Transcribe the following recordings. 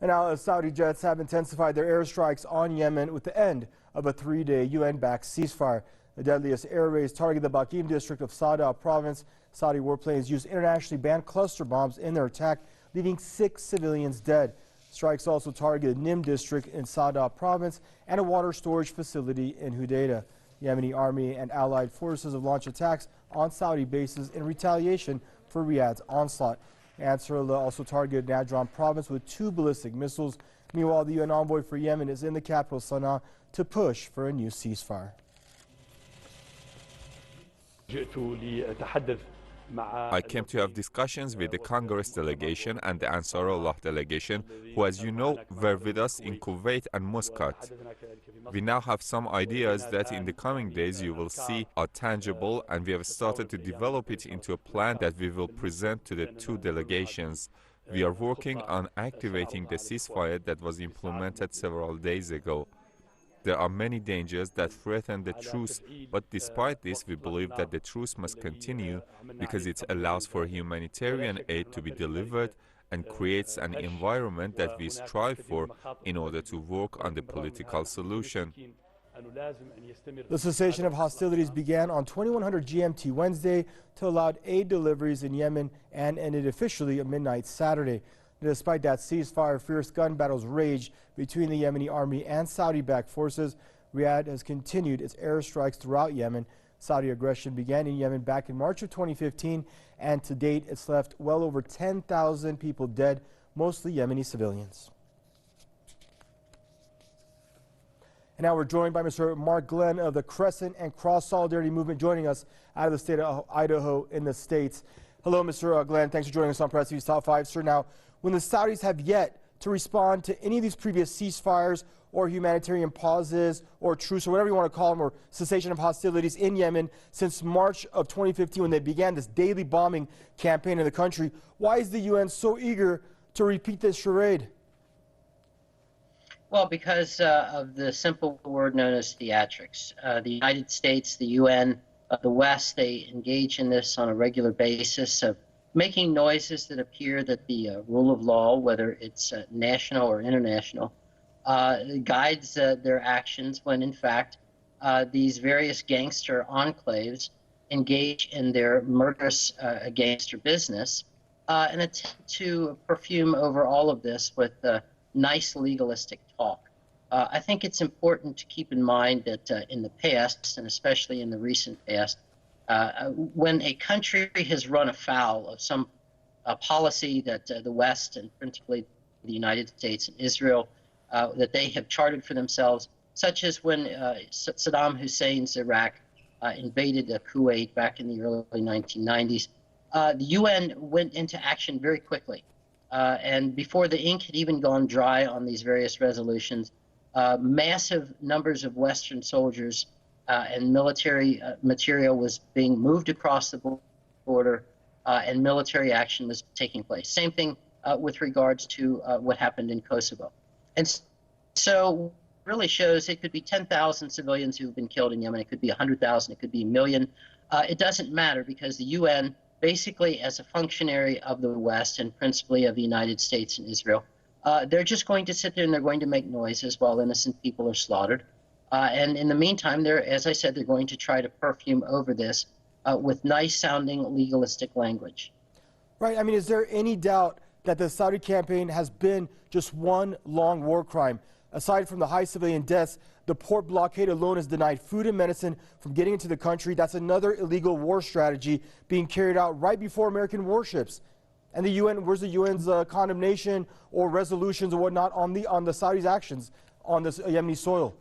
And now Saudi jets have intensified their airstrikes on Yemen with the end of a 3-day UN-backed ceasefire. The deadliest air raids target the Bakim district of Sadah province. Saudi warplanes used internationally banned cluster bombs in their attack, leaving 6 civilians dead. Strikes also targeted Nim district in Sadah province and a water storage facility in Hudaydah. The Yemeni army and allied forces have launched attacks on Saudi bases in retaliation for Riyadh's onslaught. Ansarallah also targeted Najran province with 2 ballistic missiles. Meanwhile, the UN envoy for Yemen is in the capital Sana'a to push for a new ceasefire. I came to have discussions with the Congress delegation and the Ansarallah delegation, who, as you know, were with us in Kuwait and Muscat. We now have some ideas that in the coming days you will see are tangible, and we have started to develop it into a plan that we will present to the 2 delegations. We are working on activating the ceasefire that was implemented several days ago. There are many dangers that threaten the truce, but despite this, we believe that the truce must continue because it allows for humanitarian aid to be delivered and creates an environment that we strive for in order to work on the political solution. The cessation of hostilities began on 2100 GMT Wednesday to allow aid deliveries in Yemen and ended officially at midnight Saturday. Despite that ceasefire, fierce gun battles raged between the Yemeni army and Saudi-backed forces. Riyadh has continued its airstrikes throughout Yemen. Saudi aggression began in Yemen back in March of 2015, and to date it's left well over 10,000 people dead, mostly Yemeni civilians. And now we're joined by Mr. Mark Glenn of the Crescent and Cross Solidarity Movement, joining us out of the state of Idaho in the States. Hello, Mr. Glenn. Thanks for joining us on Press TV's Top 5. Sir, now, when the Saudis have yet to respond to any of these previous ceasefires or humanitarian pauses or truce or whatever you want to call them, or cessation of hostilities in Yemen since March of 2015 when they began this daily bombing campaign in the country, why is the UN so eager to repeat this charade? Well, because of the simple word known as theatrics. The United States, the UN, the West, they engage in this on a regular basis of making noises that appear that the rule of law, whether it's national or international, guides their actions when, in fact, these various gangster enclaves engage in their murderous gangster business and attempt to perfume over all of this with nice legalistic talk. I think it's important to keep in mind that in the past, and especially in the recent past, when a country has run afoul of some policy that the West, and principally the United States and Israel, that they have charted for themselves, such as when Saddam Hussein's Iraq invaded Kuwait back in the early 1990s, the UN went into action very quickly. And before the ink had even gone dry on these various resolutions, massive numbers of Western soldiers and military material was being moved across the border, and military action was taking place. Same thing with regards to what happened in Kosovo. And so it really shows it could be 10,000 civilians who've been killed in Yemen. It could be 100,000. It could be 1 million. It doesn't matter, because the UN, basically as a functionary of the West and principally of the United States and Israel, they're just going to sit there and they're going to make noises while innocent people are slaughtered. And in the meantime, as I said, they're going to try to perfume over this with nice-sounding legalistic language. Right. I mean, is there any doubt that the Saudi campaign has been just one long war crime? Aside from the high civilian deaths, the port blockade alone has denied food and medicine from getting into the country. That's another illegal war strategy being carried out right before American warships. And the UN, where's the UN's condemnation or resolutions or whatnot on the Saudis' actions on this Yemeni soil?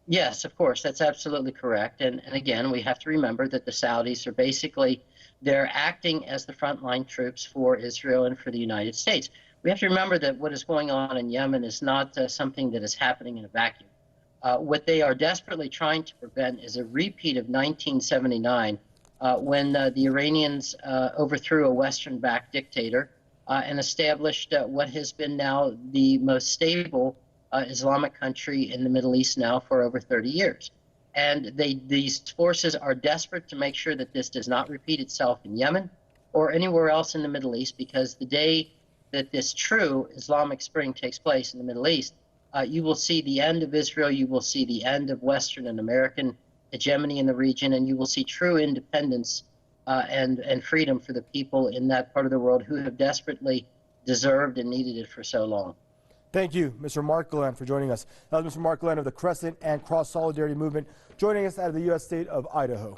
Yes, of course, that's absolutely correct. And again, we have to remember that the Saudis are basically, they're acting as the frontline troops for Israel and for the United States. We have to remember that what is going on in Yemen is not something that is happening in a vacuum. What they are desperately trying to prevent is a repeat of 1979, when the Iranians overthrew a Western-backed dictator and established what has been now the most stable Islamic country in the Middle East now for over 30 years. And these forces are desperate to make sure that this does not repeat itself in Yemen or anywhere else in the Middle East, because the day that this true Islamic Spring takes place in the Middle East, you will see the end of Israel, you will see the end of Western and American hegemony in the region, and you will see true independence and freedom for the people in that part of the world who have desperately deserved and needed it for so long. Thank you, Mr. Mark Glenn, for joining us. That was Mr. Mark Glenn of the Crescent and Cross Solidarity Movement, joining us out of the U.S. state of Idaho.